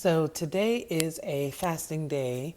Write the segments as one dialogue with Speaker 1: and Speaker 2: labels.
Speaker 1: So today is a fasting day.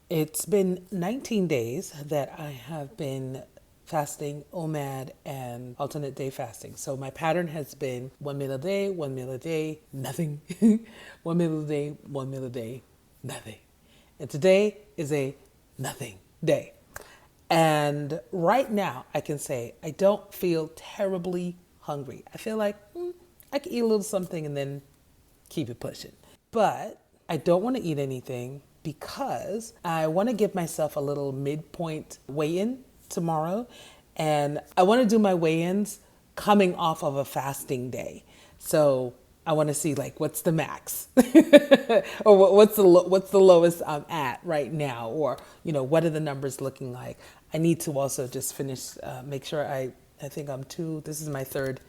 Speaker 1: It's been 19 days that I have been fasting OMAD and alternate day fasting. So my pattern has been 1 meal a day, 1 meal a day, nothing. 1 meal a day, 1 meal a day, nothing. And today is a nothing day. And right now, I can say I don't feel terribly hungry. I feel like I could eat a little something and then keep it pushing. But I don't want to eat anything because I want to give myself a little midpoint weigh in tomorrow. And I want to do my weigh ins coming off of a fasting day. So I want to see like what's the max or what's the lowest I'm at right now, or what are the numbers looking like. I need to also just finish, make sure I think I'm two. This is my third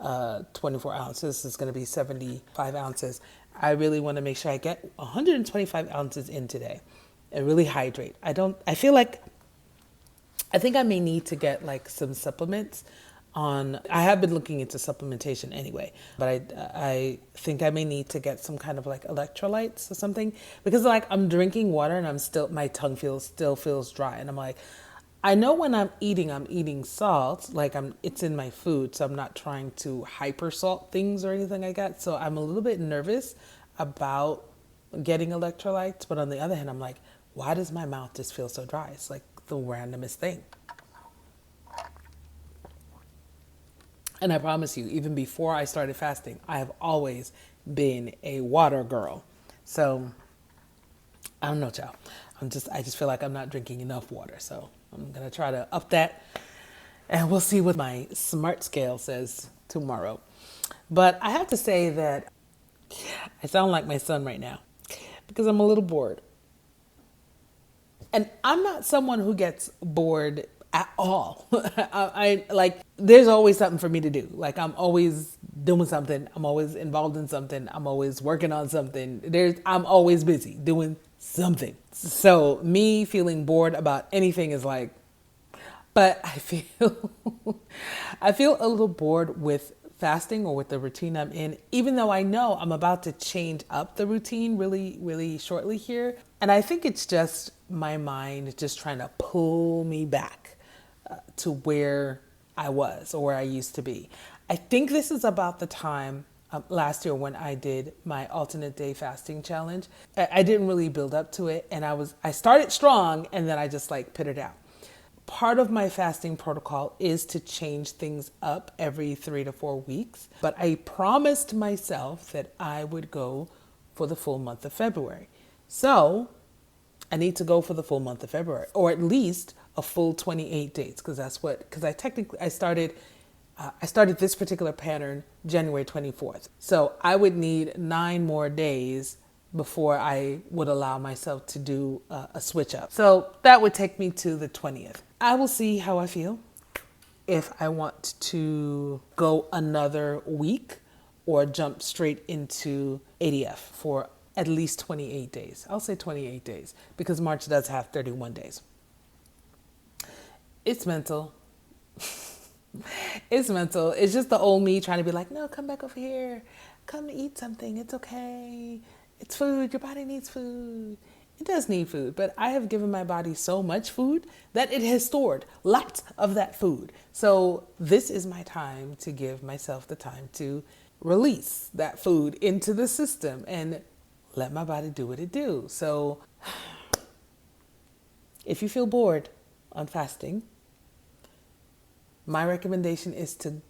Speaker 1: 24 ounces. This is going to be 75 ounces. I really want to make sure I get 125 ounces in today and really hydrate. I feel like, I think I may need to get like some supplements I have been looking into supplementation anyway, but I think I may need to get some kind of like electrolytes or something, because like I'm drinking water and my tongue still feels dry. And I'm like, I know when I'm eating salt, like it's in my food. So I'm not trying to hyper salt things or anything like that. So I'm a little bit nervous about getting electrolytes. But on the other hand, I'm like, why does my mouth just feel so dry? It's like the randomest thing. And I promise you, even before I started fasting, I have always been a water girl. So I don't know, child. I just feel like I'm not drinking enough water. So I'm going to try to up that, and we'll see what my smart scale says tomorrow. But I have to say that I sound like my son right now because I'm a little bored. And I'm not someone who gets bored at all. I like, there's always something for me to do. Like I'm always doing something. I'm always involved in something. I'm always working on something. I'm always busy doing something. So me feeling bored about anything is like, but I feel a little bored with fasting or with the routine I'm in, even though I know I'm about to change up the routine really, really shortly here. And I think it's just my mind just trying to pull me back to where I was or where I used to be. I think this is about the time last year when I did my alternate day fasting challenge. I didn't really build up to it, and I started strong and then I just like pittered out. Part of my fasting protocol is to change things up every 3 to 4 weeks, but I promised myself that I would go for the full month of February. So I need to go for the full month of February, or at least a full 28 days, because I started this particular pattern January 24th. So I would need 9 more days before I would allow myself to do a switch up. So that would take me to the 20th. I will see how I feel, if I want to go another week or jump straight into ADF for at least 28 days. I'll say 28 days because March does have 31 days. It's mental. It's mental. It's just the old me trying to be like, no, come back over here. Come eat something. It's okay. It's food. Your body needs food. It does need food, but I have given my body so much food that it has stored lots of that food. So this is my time to give myself the time to release that food into the system and let my body do what it do. So if you feel bored on fasting, my recommendation is to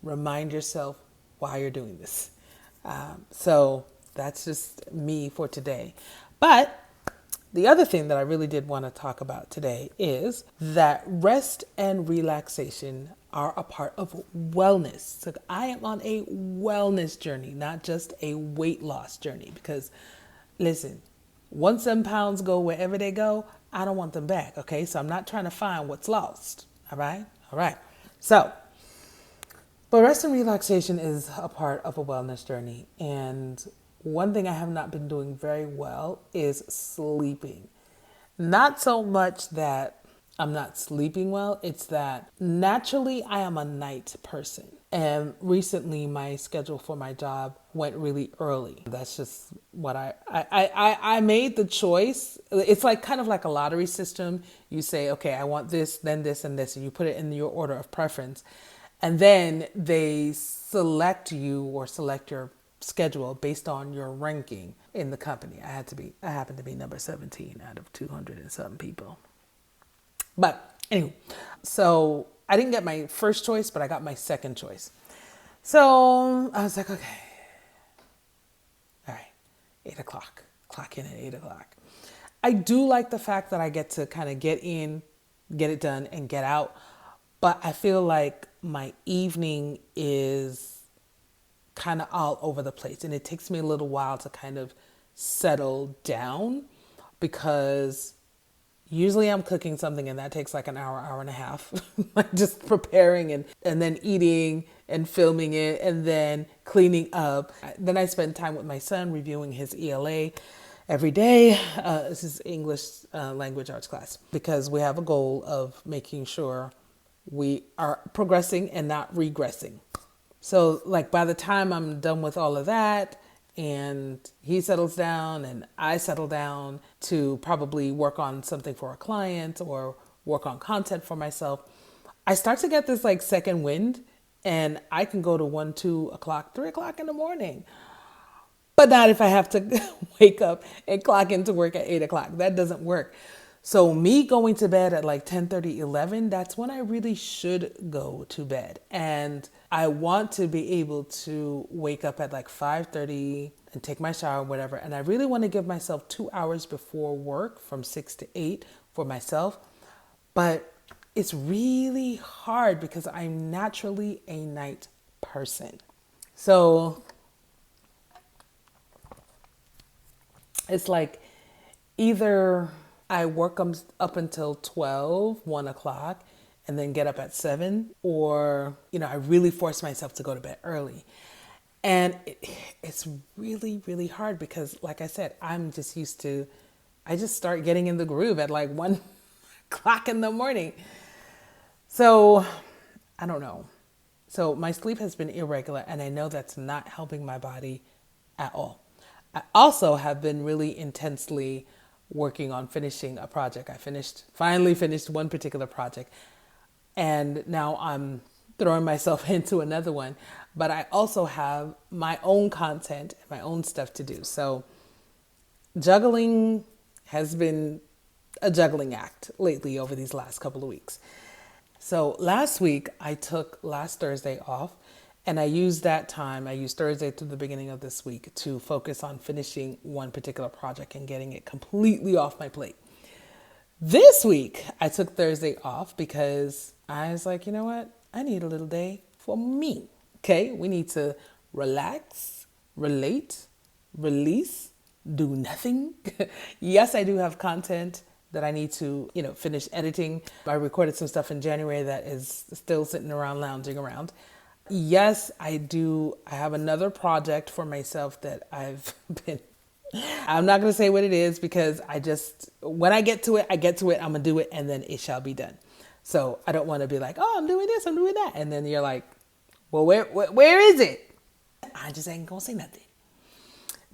Speaker 1: remind yourself why you're doing this. So that's just me for today. But the other thing that I really did want to talk about today is that rest and relaxation are a part of wellness. So I am on a wellness journey, not just a weight loss journey, because listen, once them pounds go wherever they go, I don't want them back. Okay. So I'm not trying to find what's lost. All right. All right. So, but rest and relaxation is a part of a wellness journey. And one thing I have not been doing very well is sleeping. Not so much that I'm not sleeping well. It's that naturally I am a night person. And recently my schedule for my job went really early. That's just what I made the choice. It's like kind of like a lottery system. You say, okay, I want this, then this, and this, and you put it in your order of preference. And then they select you or select your schedule based on your ranking in the company. I happened to be number 17 out of 200 and some people. But anyway, so I didn't get my first choice, but I got my second choice. So I was like, okay, all right, 8 o'clock, clock in at 8 o'clock. I do like the fact that I get to kind of get in, get it done, and get out. But I feel like my evening is kind of all over the place, and it takes me a little while to kind of settle down because usually I'm cooking something and that takes like an hour, hour and a half, like just preparing and then eating and filming it and then cleaning up. Then I spend time with my son reviewing his ELA every day. This is English language arts class because we have a goal of making sure we are progressing and not regressing. So like by the time I'm done with all of that and he settles down and I settle down to probably work on something for a client or work on content for myself, I start to get this like second wind and I can go to 1, 2 o'clock, 3 o'clock in the morning. But not if I have to wake up and clock into work at 8 o'clock. That doesn't work. So me going to bed at like 10:30, 11, that's when I really should go to bed. And I want to be able to wake up at like 5:30 and take my shower, whatever. And I really want to give myself 2 hours before work from 6 to 8 for myself. But it's really hard because I'm naturally a night person. So it's like either I work up until 12, 1 o'clock, and then get up at 7, or, I really force myself to go to bed early. And it's really, really hard because, like I said, I'm just used to, I just start getting in the groove at like 1 o'clock in the morning. So I don't know. So my sleep has been irregular, and I know that's not helping my body at all. I also have been really intensely working on finishing a project. I finally finished one particular project, and now I'm throwing myself into another one. But I also have my own content and my own stuff to do. So juggling has been a juggling act lately over these last couple of weeks. So last week, I took last Thursday off, and I used Thursday to the beginning of this week to focus on finishing one particular project and getting it completely off my plate. This week, I took Thursday off because I was like, you know what? I need a little day for me. Okay, we need to relax, relate, release, do nothing. Yes, I do have content that I need to, finish editing. I recorded some stuff in January that is still sitting around, lounging around. Yes, I do. I have another project for myself that I'm not going to say what it is because when I get to it, I'm going to do it and then it shall be done. So I don't want to be like, oh, I'm doing this, I'm doing that. And then you're like, well, where is it? I just ain't going to say nothing.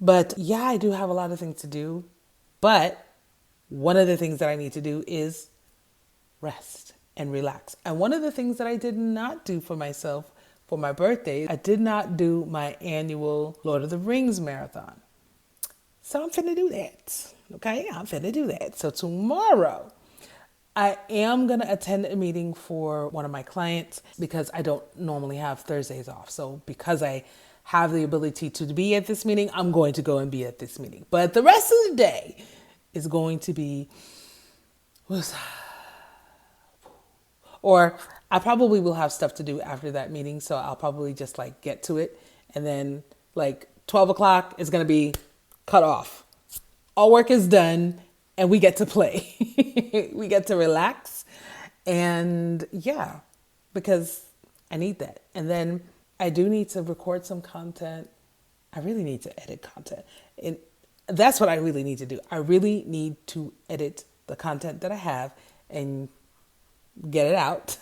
Speaker 1: But yeah, I do have a lot of things to do. But one of the things that I need to do is rest and relax. And one of the things that I did not do for myself for my birthday, I did not do my annual Lord of the Rings marathon. So I'm finna do that. Okay, I'm finna do that. So tomorrow, I am going to attend a meeting for one of my clients because I don't normally have Thursdays off. So because I have the ability to be at this meeting, I'm going to go and be at this meeting. But the rest of the day is going to be, or I probably will have stuff to do after that meeting. So I'll probably just like get to it. And then like 12 o'clock is going to be cut off. All work is done and we get to play. We get to relax. And yeah, because I need that. And then I do need to record some content. I really need to edit content. And that's what I really need to do. I really need to edit the content that I have and get it out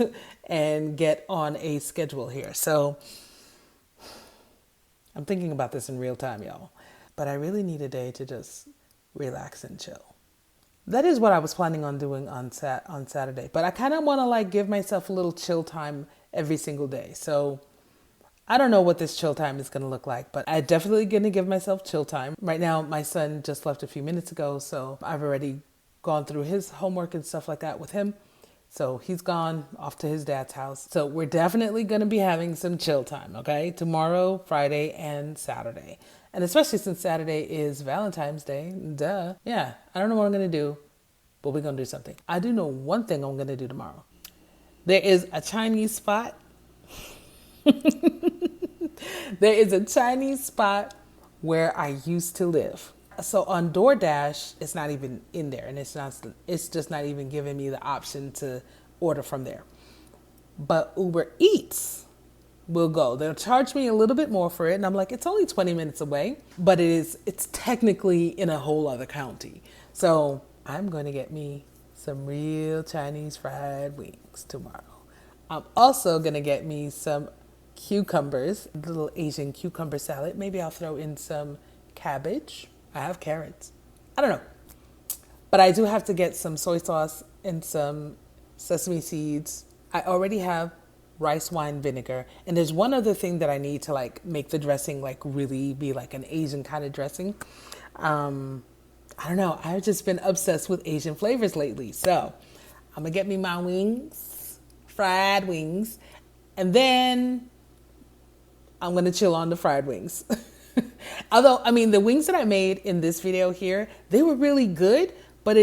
Speaker 1: and get on a schedule here. So I'm thinking about this in real time, y'all. But I really need a day to just relax and chill. That is what I was planning on doing on Saturday. But I kind of want to like give myself a little chill time every single day. So I don't know what this chill time is going to look like, but I'm definitely going to give myself chill time. Right now, my son just left a few minutes ago, so I've already gone through his homework and stuff like that with him. So he's gone off to his dad's house. So we're definitely going to be having some chill time, okay? Tomorrow, Friday, and Saturday. And especially since Saturday is Valentine's Day, duh. Yeah, I don't know what I'm going to do, but we're going to do something. I do know one thing I'm going to do tomorrow. There is a Chinese spot. There is a Chinese spot where I used to live. So on DoorDash, it's not even in there, and it's just not even giving me the option to order from there. But Uber Eats will go. They'll charge me a little bit more for it, and I'm like, it's only 20 minutes away, but it's technically in a whole other county. So I'm going to get me some real Chinese fried wings tomorrow. I'm also going to get me some cucumbers, a little Asian cucumber salad. Maybe I'll throw in some cabbage. I have carrots. I don't know. But I do have to get some soy sauce and some sesame seeds. I already have rice wine vinegar. And there's one other thing that I need to like make the dressing like really be like an Asian kind of dressing. I don't know. I've just been obsessed with Asian flavors lately. So I'm going to get me my wings, fried wings, and then I'm going to chill on the fried wings. Although, I mean, the wings that I made in this video here, they were really good, but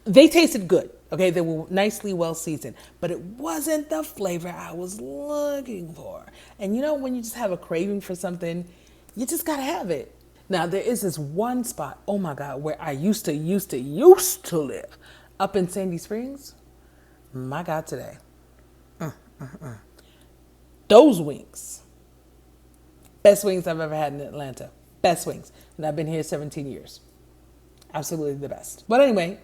Speaker 1: they tasted good. Okay, they were nicely well seasoned, but it wasn't the flavor I was looking for. And you know, when you just have a craving for something, you just gotta have it. Now, there is this one spot, oh my God, where I used to live up in Sandy Springs. My God, today. Those wings. Best wings I've ever had in Atlanta. Best wings. And I've been here 17 years. Absolutely the best. But anyway,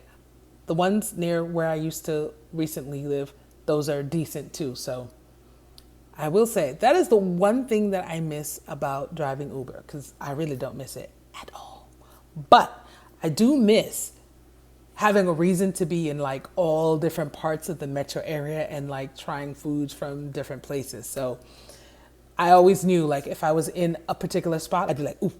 Speaker 1: the ones near where I used to recently live, those are decent too. So I will say that is the one thing that I miss about driving Uber, because I really don't miss it at all. But I do miss having a reason to be in like all different parts of the metro area and like trying foods from different places. So I always knew like if I was in a particular spot, I'd be like, ooh,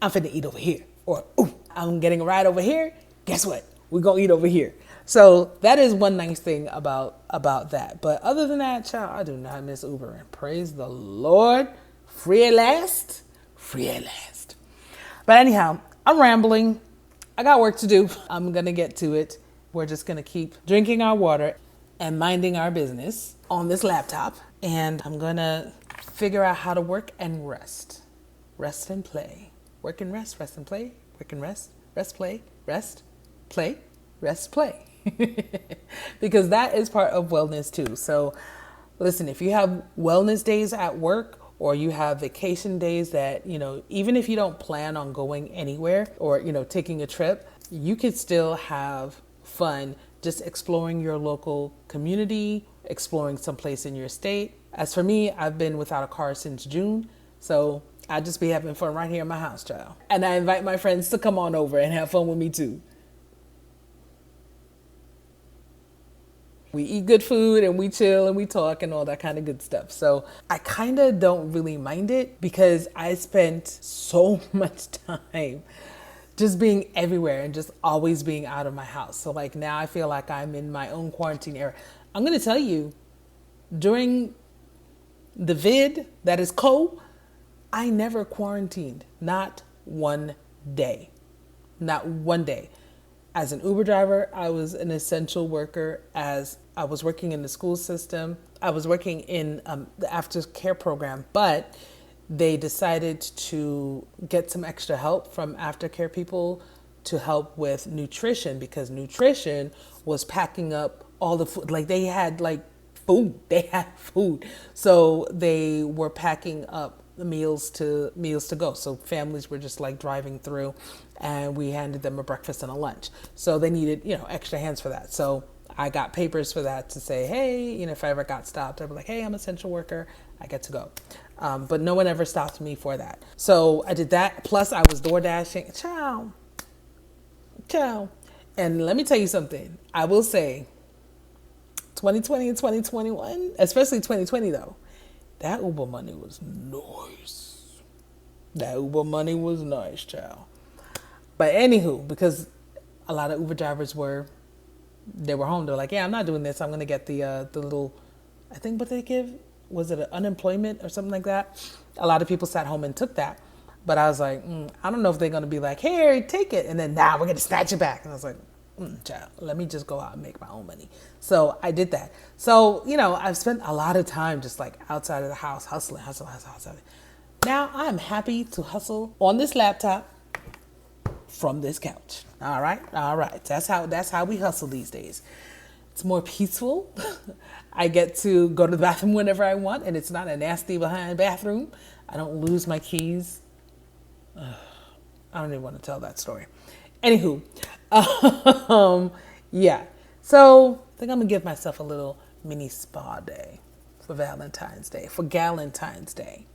Speaker 1: I'm finna eat over here. Or, ooh, I'm getting a ride over here. Guess what? We're gonna eat over here. So that is one nice thing about that. But other than that, child, I do not miss Uber. And praise the Lord. Free at last. Free at last. But anyhow, I'm rambling. I got work to do. I'm gonna get to it. We're just gonna keep drinking our water and minding our business on this laptop. And I'm gonna figure out how to work and rest. Rest and play. Work and rest, rest and play. Work and rest, rest, play, rest, play, rest, play. Because that is part of wellness too. So listen, if you have wellness days at work or you have vacation days that, you know, even if you don't plan on going anywhere or, you know, taking a trip, you could still have fun just exploring your local community, exploring someplace in your state. As for me, I've been without a car since June, so I just be having fun right here in my house, child. And I invite my friends to come on over and have fun with me too. We eat good food and we chill and we talk and all that kind of good stuff. So I kind of don't really mind it because I spent so much time just being everywhere and just always being out of my house. So like now I feel like I'm in my own quarantine era. I'm going to tell you, during the vid that is I never quarantined. Not one day. Not one day. As an Uber driver, I was an essential worker. As I was working in the school system, I was working in the aftercare program, but they decided to get some extra help from aftercare people to help with nutrition because nutrition was packing up all the food. Like they had food. So they were packing up the meals to go. So families were just like driving through and we handed them a breakfast and a lunch. So they needed, you know, extra hands for that. So I got papers for that to say, hey, if I ever got stopped, I'd be like, hey, I'm an essential worker. I get to go. But no one ever stopped me for that. So I did that. Plus I was door dashing. Ciao. Ciao. And let me tell you something. I will say 2020 and 2021, especially 2020 though, that Uber money was nice. That Uber money was nice, child. But anywho, because a lot of Uber drivers were home. They were like, yeah, I'm not doing this. I'm gonna get the little, I think what they give, was it an unemployment or something like that? A lot of people sat home and took that. But I was like, I don't know if they're gonna be like, here, take it, and then now we're gonna snatch it back. And I was like, child, let me just go out and make my own money. So I did that. So, I've spent a lot of time just like outside of the house, hustling. Now I'm happy to hustle on this laptop from this couch. All right. That's how we hustle these days. It's more peaceful. I get to go to the bathroom whenever I want, and it's not a nasty behind bathroom. I don't lose my keys. I don't even want to tell that story. Anywho, yeah. So I think I'm gonna give myself a little mini spa day for Valentine's Day, for Galentine's Day.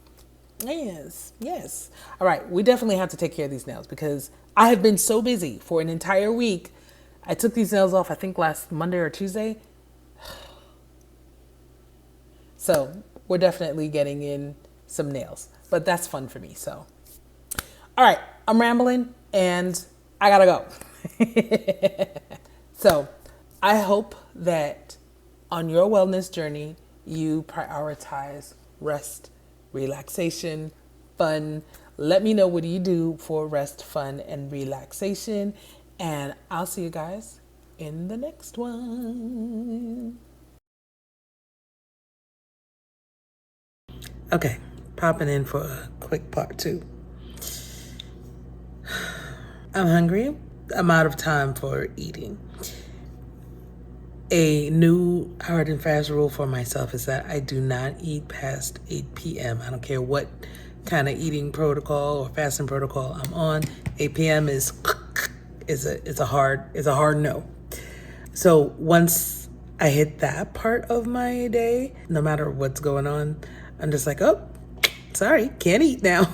Speaker 1: Yes. All right, we definitely have to take care of these nails because I have been so busy for an entire week. I took these nails off, I think last Monday or Tuesday. So we're definitely getting in some nails, but that's fun for me. So, all right, I'm rambling and I gotta go. So I hope that on your wellness journey, you prioritize rest, relaxation, fun. Let me know what you do for rest, fun, and relaxation. And I'll see you guys in the next one. Okay, popping in for a quick part 2. I'm hungry. I'm out of time for eating. A new hard and fast rule for myself is that I do not eat past 8 p.m. I don't care what kind of eating protocol or fasting protocol I'm on. 8 p.m. is a hard no. So once I hit that part of my day, no matter what's going on, I'm just like, oh, sorry, can't eat now.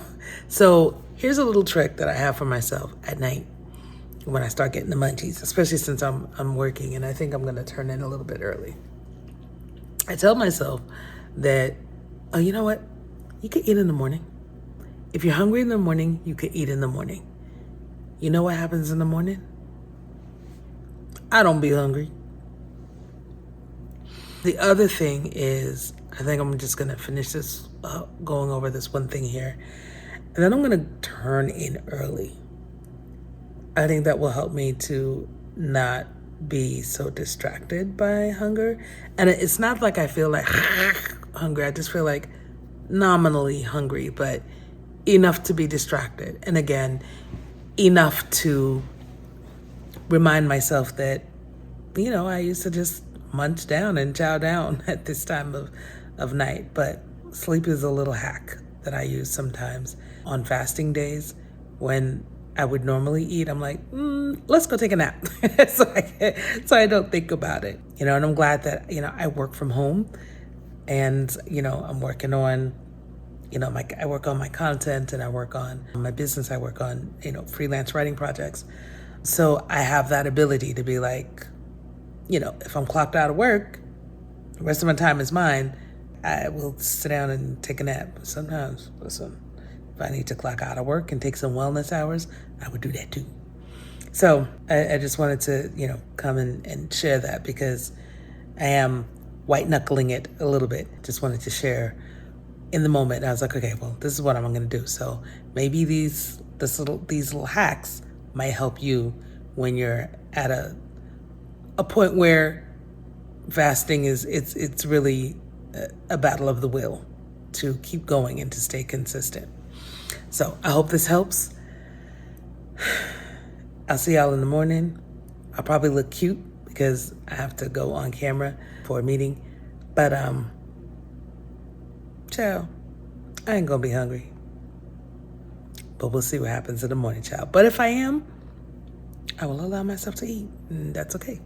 Speaker 1: So here's a little trick that I have for myself at night when I start getting the munchies, especially since I'm working and I think I'm gonna turn in a little bit early. I tell myself that, oh, you know what? You could eat in the morning. If you're hungry in the morning, you could eat in the morning. You know what happens in the morning? I don't be hungry. The other thing is, I think I'm just gonna finish this, going over this one thing here, and then I'm gonna turn in early. I think that will help me to not be so distracted by hunger. And it's not like I feel like hungry. I just feel like nominally hungry, but enough to be distracted. And again, enough to remind myself that, I used to just munch down and chow down at this time of night. But sleep is a little hack that I use sometimes on fasting days when I would normally eat. I'm like, let's go take a nap. so I don't think about it. And I'm glad that, I work from home and, I'm working on, I work on my content and I work on my business. I work on, freelance writing projects. So I have that ability to be like, if I'm clocked out of work, the rest of my time is mine. I will sit down and take a nap. Sometimes, listen, if I need to clock out of work and take some wellness hours, I would do that too. So I just wanted to, come and share that because I am white knuckling it a little bit. Just wanted to share in the moment. I was like, okay, well, this is what I'm going to do. So maybe these little hacks might help you when you're at a point where fasting it's really a battle of the will to keep going and to stay consistent. So I hope this helps. I'll see y'all in the morning. I'll probably look cute because I have to go on camera for a meeting. But child, I ain't gonna be hungry. But we'll see what happens in the morning, child. But if I am, I will allow myself to eat, and that's okay.